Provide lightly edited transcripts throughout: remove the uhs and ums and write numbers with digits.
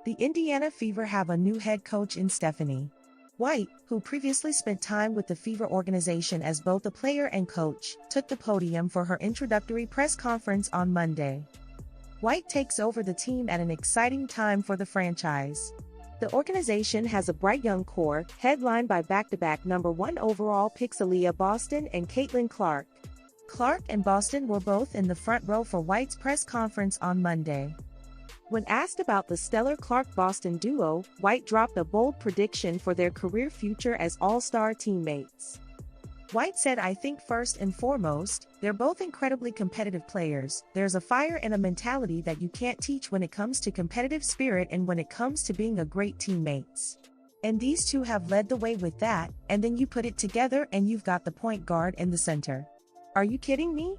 The Indiana Fever have a new head coach in Stephanie White, who previously spent time with the Fever organization as both a player and coach, took the podium for her introductory press conference on Monday. White takes over the team at an exciting time for the franchise. The organization has a bright young core, headlined by back-to-back #1 overall picks Aliyah Boston and Caitlin Clark. Clark and Boston were both in the front row for White's press conference on Monday. When asked about the stellar Clark-Boston duo, White dropped a bold prediction for their career future as all-star teammates. White said, "I think first and foremost, they're both incredibly competitive players. There's a fire and a mentality that you can't teach when it comes to competitive spirit and when it comes to being a great teammates. And these two have led the way with that, and then you put it together and you've got the point guard in the center. Are you kidding me?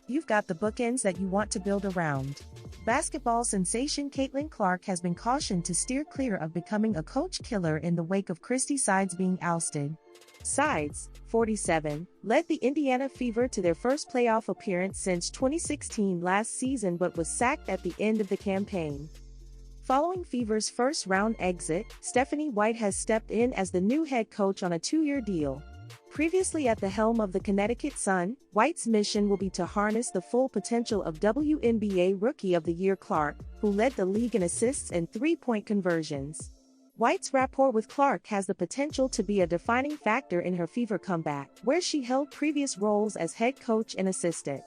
You've got the bookends that you want to build around." Basketball sensation Caitlin Clark has been cautioned to steer clear of becoming a coach killer in the wake of Christy Sides being ousted. Sides, 47, led the Indiana Fever to their first playoff appearance since 2016 last season but was sacked at the end of the campaign. Following Fever's first-round exit, Stephanie White has stepped in as the new head coach on a 2-year deal. Previously at the helm of the Connecticut Sun, White's mission will be to harness the full potential of WNBA Rookie of the Year Clark, who led the league in assists and three-point conversions. White's rapport with Clark has the potential to be a defining factor in her Fever comeback, where she held previous roles as head coach and assistant.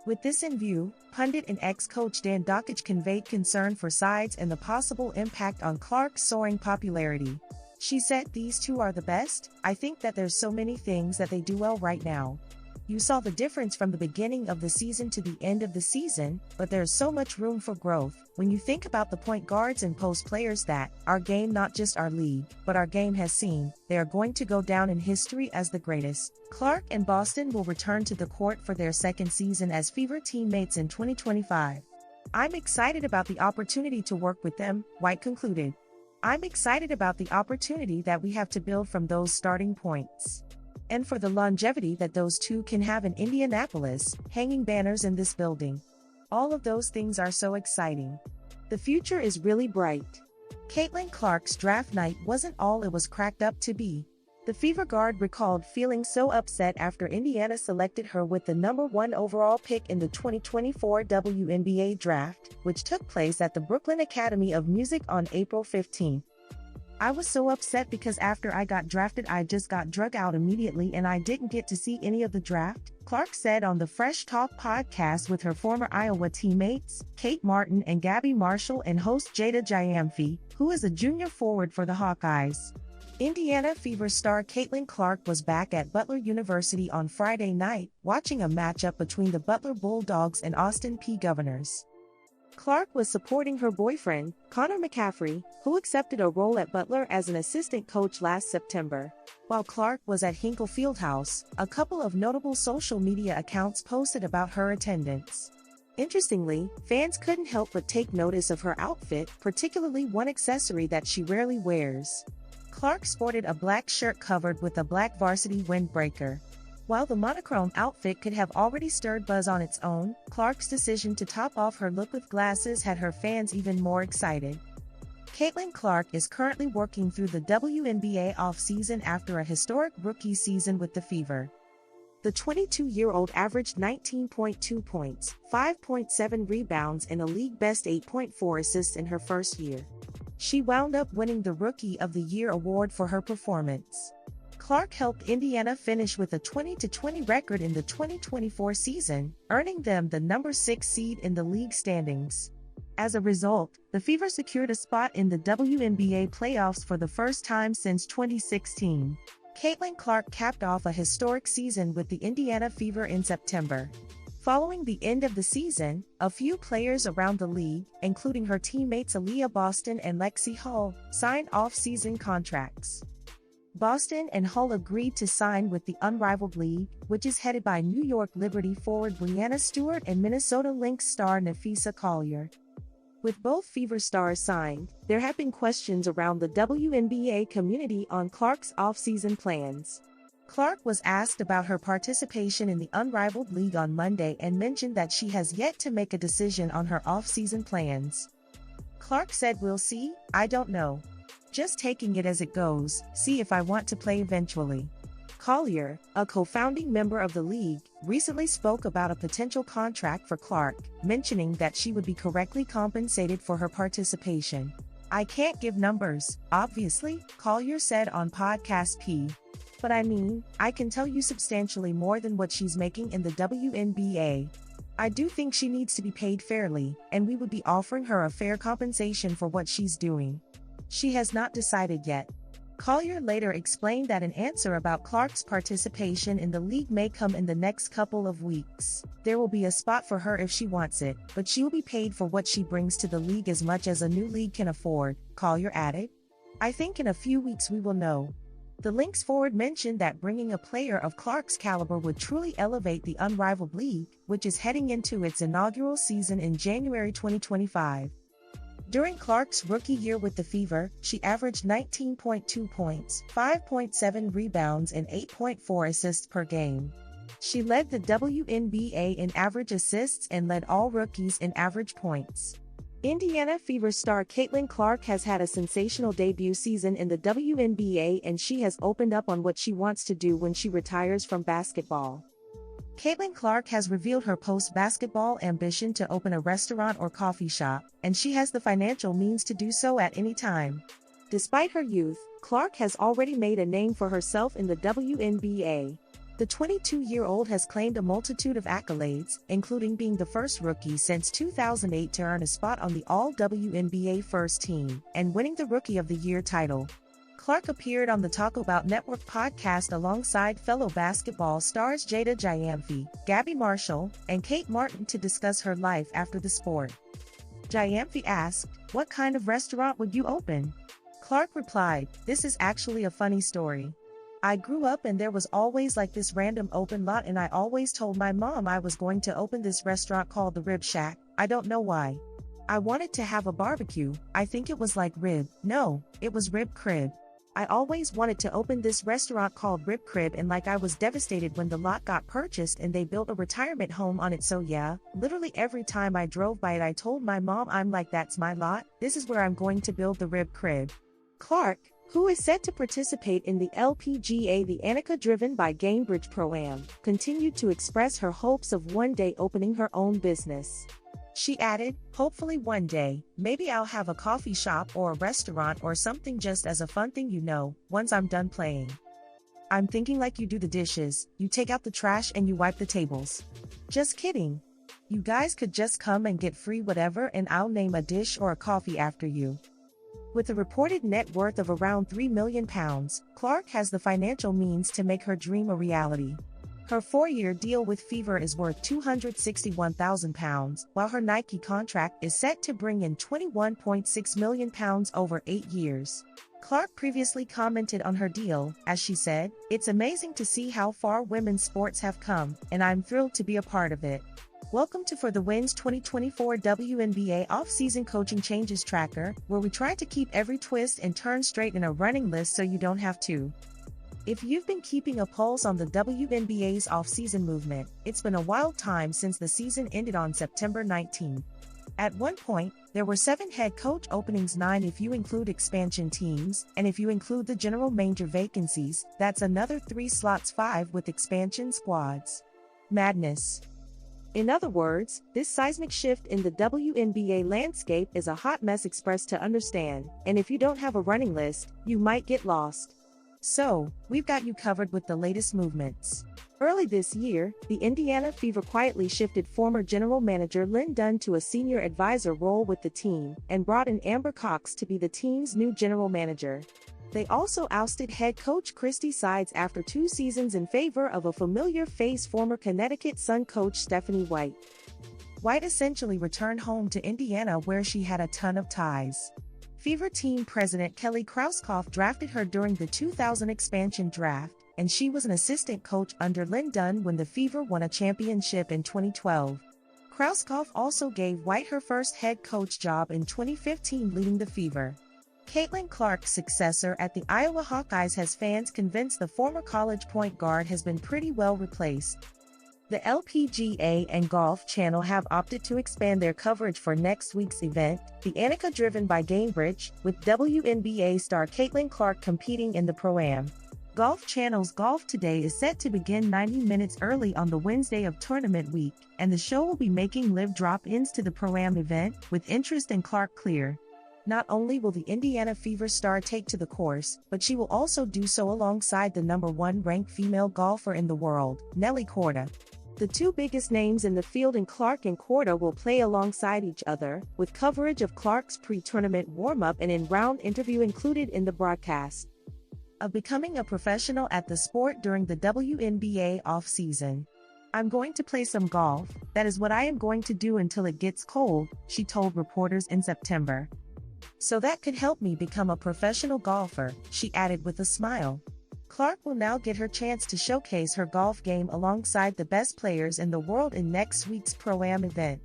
With this in view, pundit and ex-coach Dan Dockich conveyed concern for Sides and the possible impact on Clark's soaring popularity. She said, "These two are the best. I think that there's so many things that they do well right now. You saw the difference from the beginning of the season to the end of the season, but there's so much room for growth. When you think about the point guards and post players that our game, not just our league, but our game has seen, they are going to go down in history as the greatest." Clark and Boston will return to the court for their second season as Fever teammates in 2025. "I'm excited about the opportunity to work with them," White concluded. "I'm excited about the opportunity that we have to build from those starting points. And for the longevity that those two can have in Indianapolis, hanging banners in this building. All of those things are so exciting. The future is really bright." Caitlin Clark's draft night wasn't all it was cracked up to be. The Fever guard recalled feeling so upset after Indiana selected her with the #1 overall pick in the 2024 WNBA draft, which took place at the Brooklyn Academy of Music on April 15. "I was so upset because after I got drafted I just got drug out immediately and I didn't get to see any of the draft," Clark said on the Fresh Talk podcast with her former Iowa teammates, Kate Martin and Gabby Marshall, and host Jada Jayamfi, who is a junior forward for the Hawkeyes. Indiana Fever star Caitlin Clark was back at Butler University on Friday night, watching a matchup between the Butler Bulldogs and Austin Peay Governors. Clark was supporting her boyfriend, Connor McCaffrey, who accepted a role at Butler as an assistant coach last September. While Clark was at Hinkle Fieldhouse, a couple of notable social media accounts posted about her attendance. Interestingly, fans couldn't help but take notice of her outfit, particularly one accessory that she rarely wears. Clark sported a black shirt covered with a black varsity windbreaker. While the monochrome outfit could have already stirred buzz on its own, Clark's decision to top off her look with glasses had her fans even more excited. Caitlin Clark is currently working through the WNBA offseason after a historic rookie season with the Fever. The 22-year-old averaged 19.2 points, 5.7 rebounds, and a league-best 8.4 assists in her first year. She wound up winning the Rookie of the Year award for her performance. Clark helped Indiana finish with a 20-20 record in the 2024 season, earning them the #6 seed in the league standings. As a result, the Fever secured a spot in the WNBA playoffs for the first time since 2016. Caitlin Clark capped off a historic season with the Indiana Fever in September. Following the end of the season, a few players around the league, including her teammates Aliyah Boston and Lexie Hull, signed off-season contracts. Boston and Hull agreed to sign with the unrivaled league, which is headed by New York Liberty forward Breanna Stewart and Minnesota Lynx star Napheesa Collier. With both Fever stars signed, there have been questions around the WNBA community on Clark's off-season plans. Clark was asked about her participation in the unrivaled league on Monday and mentioned that she has yet to make a decision on her off-season plans. Clark said, "We'll see, I don't know. Just taking it as it goes, see if I want to play eventually." Collier, a co-founding member of the league, recently spoke about a potential contract for Clark, mentioning that she would be correctly compensated for her participation. "I can't give numbers, obviously," Collier said on Podcast P. "But I mean, I can tell you substantially more than what she's making in the WNBA. I do think she needs to be paid fairly, and we would be offering her a fair compensation for what she's doing. She has not decided yet." Collier later explained that an answer about Clark's participation in the league may come in the next couple of weeks. "There will be a spot for her if she wants it, but she will be paid for what she brings to the league as much as a new league can afford," Collier added. "I think in a few weeks we will know." The Lynx forward mentioned that bringing a player of Clark's caliber would truly elevate the unrivaled league, which is heading into its inaugural season in January 2025. During Clark's rookie year with the Fever, she averaged 19.2 points, 5.7 rebounds and 8.4 assists per game. She led the WNBA in average assists and led all rookies in average points. Indiana Fever star Caitlin Clark has had a sensational debut season in the WNBA, and she has opened up on what she wants to do when she retires from basketball. Caitlin Clark has revealed her post-basketball ambition to open a restaurant or coffee shop, and she has the financial means to do so at any time. Despite her youth, Clark has already made a name for herself in the WNBA. The 22-year-old has claimed a multitude of accolades, including being the first rookie since 2008 to earn a spot on the All-WNBA First Team, and winning the Rookie of the Year title. Clark appeared on the Talk About Network podcast alongside fellow basketball stars Jada Giamfi, Gabby Marshall, and Kate Martin to discuss her life after the sport. Giamfi asked, "What kind of restaurant would you open?" Clark replied, "This is actually a funny story. I grew up and there was always like this random open lot, and I always told my mom I was going to open this restaurant called the Rib Shack. I don't know why. I wanted to have a barbecue. I think it was like rib. No, it was Rib Crib. I always wanted to open this restaurant called Rib Crib, and like I was devastated when the lot got purchased and they built a retirement home on it, so yeah, literally every time I drove by it I told my mom, I'm like, that's my lot, this is where I'm going to build the Rib Crib." Clark, who is set to participate in the LPGA the Annika driven by Gainbridge Pro-Am, continued to express her hopes of one day opening her own business. She added, "Hopefully one day, maybe I'll have a coffee shop or a restaurant or something just as a fun thing, once I'm done playing. I'm thinking like you do the dishes, you take out the trash and you wipe the tables. Just kidding. You guys could just come and get free whatever and I'll name a dish or a coffee after you." With a reported net worth of around £3 million, Clark has the financial means to make her dream a reality. Her 4-year deal with Fever is worth £261,000, while her Nike contract is set to bring in £21.6 million over 8 years. Clark previously commented on her deal, as she said, "It's amazing to see how far women's sports have come, and I'm thrilled to be a part of it." Welcome to For the Win's 2024 WNBA Offseason Coaching Changes Tracker, where we try to keep every twist and turn straight in a running list so you don't have to. If you've been keeping a pulse on the WNBA's off-season movement, it's been a wild time since the season ended on September 19. At one point, there were 7 head coach openings, 9 if you include expansion teams, and if you include the general manager vacancies, that's another 3 slots, 5 with expansion squads. Madness. In other words, this seismic shift in the WNBA landscape is a hot mess expressed to understand, and if you don't have a running list, you might get lost. So, we've got you covered with the latest movements. Early this year, the Indiana Fever quietly shifted former general manager Lynn Dunn to a senior advisor role with the team, and brought in Amber Cox to be the team's new general manager. They also ousted head coach Christy Sides after 2 seasons in favor of a familiar face, former Connecticut Sun coach Stephanie White. White essentially returned home to Indiana, where she had a ton of ties. Fever team president Kelly Krauskopf drafted her during the 2000 expansion draft, and she was an assistant coach under Lynn Dunn when the Fever won a championship in 2012. Krauskopf also gave White her first head coach job in 2015, leading the Fever. Caitlin Clark's successor at the Iowa Hawkeyes has fans convinced the former college point guard has been pretty well replaced. The LPGA and Golf Channel have opted to expand their coverage for next week's event, the Annika driven by Gainbridge, with WNBA star Caitlin Clark competing in the Pro-Am. Golf Channel's Golf Today is set to begin 90 minutes early on the Wednesday of tournament week, and the show will be making live drop-ins to the Pro-Am event, with interest in Clark clear. Not only will the Indiana Fever star take to the course, but she will also do so alongside the #1 ranked female golfer in the world, Nelly Korda. The two biggest names in the field in Clark and Korda will play alongside each other, with coverage of Clark's pre-tournament warm-up and in-round interview included in the broadcast. Of becoming a professional at the sport during the WNBA off-season. "I'm going to play some golf, that is what I am going to do until it gets cold," she told reporters in September. "So that could help me become a professional golfer," she added with a smile. Clark will now get her chance to showcase her golf game alongside the best players in the world in next week's Pro-Am event.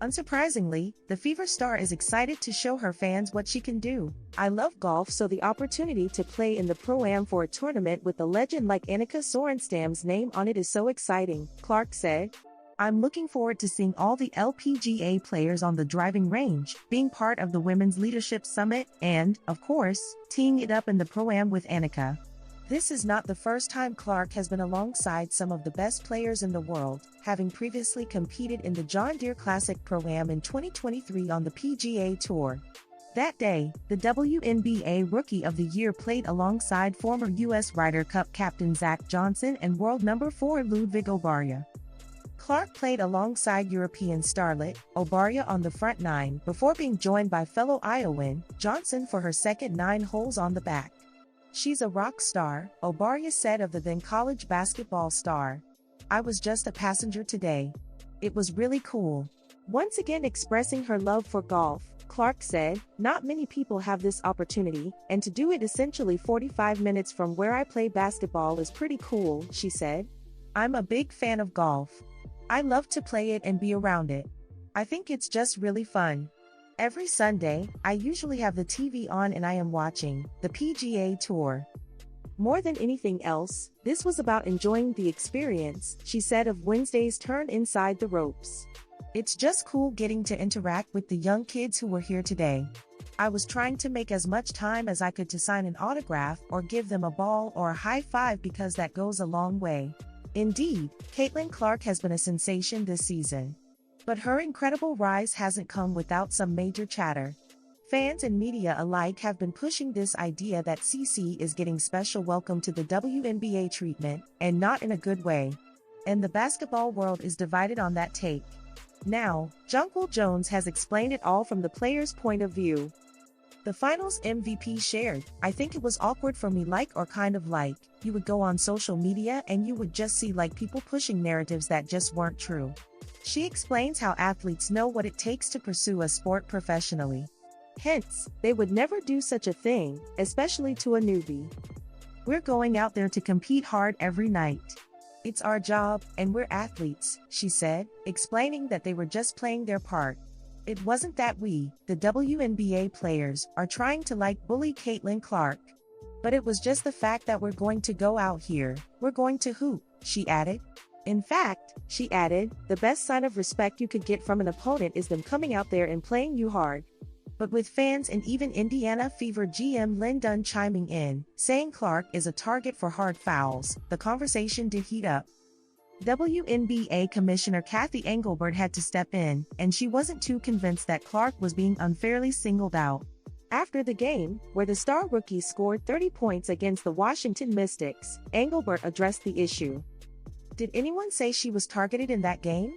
Unsurprisingly, the Fever star is excited to show her fans what she can do. "I love golf, so the opportunity to play in the Pro-Am for a tournament with a legend like Annika Sorenstam's name on it is so exciting," Clark said. "I'm looking forward to seeing all the LPGA players on the driving range, being part of the Women's Leadership Summit, and, of course, teeing it up in the Pro-Am with Annika." This is not the first time Clark has been alongside some of the best players in the world, having previously competed in the John Deere Classic Pro-Am in 2023 on the PGA Tour. That day, the WNBA Rookie of the Year played alongside former U.S. Ryder Cup captain Zach Johnson and world number 4 Ludwig Obarja. Clark played alongside European starlet Obarja on the front nine before being joined by fellow Iowan Johnson for her second 9 holes on the back. "She's a rock star," Obarja said of the then college basketball star. "I was just a passenger today. It was really cool." Once again expressing her love for golf, Clark said, "Not many people have this opportunity, and to do it essentially 45 minutes from where I play basketball is pretty cool," she said. "I'm a big fan of golf. I love to play it and be around it. I think it's just really fun. Every Sunday, I usually have the TV on and I am watching the PGA Tour. More than anything else, this was about enjoying the experience," she said of Wednesday's turn inside the ropes. "It's just cool getting to interact with the young kids who were here today. I was trying to make as much time as I could to sign an autograph or give them a ball or a high five because that goes a long way." Indeed, Caitlin Clark has been a sensation this season. But her incredible rise hasn't come without some major chatter. Fans and media alike have been pushing this idea that CC is getting special welcome to the WNBA treatment, and not in a good way. And the basketball world is divided on that take. Now, Jonquil Jones has explained it all from the player's point of view. The finals MVP shared, "I think it was awkward for me, like, or kind of like, you would go on social media and you would just see like people pushing narratives that just weren't true." She explains how athletes know what it takes to pursue a sport professionally. Hence, they would never do such a thing, especially to a newbie. "We're going out there to compete hard every night. It's our job, and we're athletes," she said, explaining that they were just playing their part. "It wasn't that we, the WNBA players, are trying to like bully Caitlin Clark. But it was just the fact that we're going to go out here, we're going to hoop," she added. In fact, she added, "the best sign of respect you could get from an opponent is them coming out there and playing you hard." But with fans and even Indiana Fever GM Lynn Dunn chiming in, saying Clark is a target for hard fouls, the conversation did heat up. WNBA Commissioner Kathy Engelbert had to step in, and she wasn't too convinced that Clark was being unfairly singled out. After the game, where the star rookie scored 30 points against the Washington Mystics, Engelbert addressed the issue. "Did anyone say she was targeted in that game?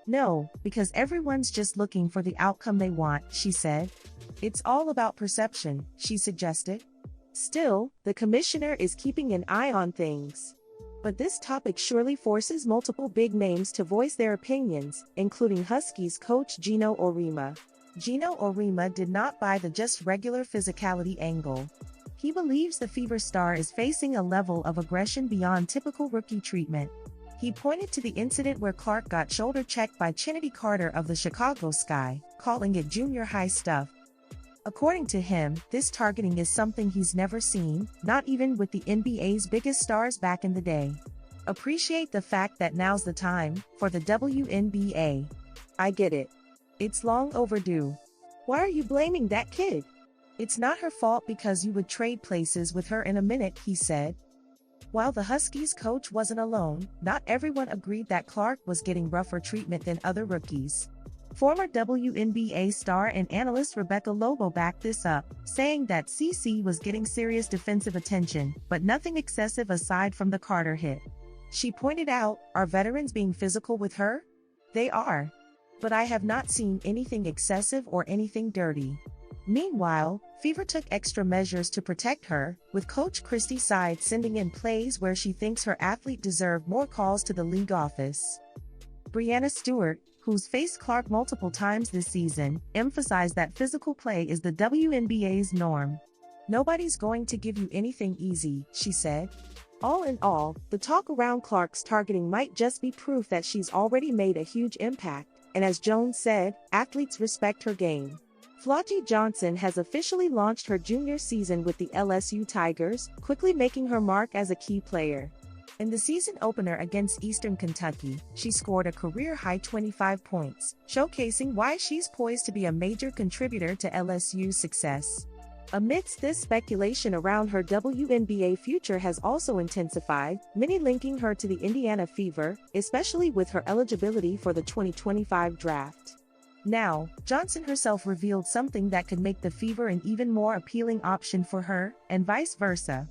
No, because everyone's just looking for the outcome they want," she said. "It's all about perception," she suggested. Still, the commissioner is keeping an eye on things. But this topic surely forces multiple big names to voice their opinions, including Huskies coach Gino Auriemma. Gino Auriemma did not buy the just regular physicality angle. He believes the Fever star is facing a level of aggression beyond typical rookie treatment. He pointed to the incident where Clark got shoulder-checked by Trinity Carter of the Chicago Sky, calling it junior high stuff. According to him, this targeting is something he's never seen, not even with the NBA's biggest stars back in the day. Appreciate the fact that now's the time for the WNBA. I get it. It's long overdue. Why are you blaming that kid? It's not her fault because you would trade places with her in a minute, he said. While the Huskies coach wasn't alone, not everyone agreed that Clark was getting rougher treatment than other rookies. Former WNBA star and analyst Rebecca Lobo backed this up, saying that CC was getting serious defensive attention, but nothing excessive aside from the Carter hit. She pointed out, "Are veterans being physical with her? They are. But I have not seen anything excessive or anything dirty." Meanwhile, Fever took extra measures to protect her, with Coach Christy Side sending in plays where she thinks her athlete deserved more calls to the league office. Breanna Stewart, who's faced Clark multiple times this season, emphasized that physical play is the WNBA's norm. "Nobody's going to give you anything easy," she said. All in all, the talk around Clark's targeting might just be proof that she's already made a huge impact, and as Jones said, athletes respect her game. Flaughty Johnson has officially launched her junior season with the LSU Tigers, quickly making her mark as a key player. In the season opener against Eastern Kentucky, she scored a career-high 25 points, showcasing why she's poised to be a major contributor to LSU's success. Amidst this speculation around her WNBA future has also intensified, many linking her to the Indiana Fever, especially with her eligibility for the 2025 draft. Now, Johnson herself revealed something that could make the Fever an even more appealing option for her, and vice versa.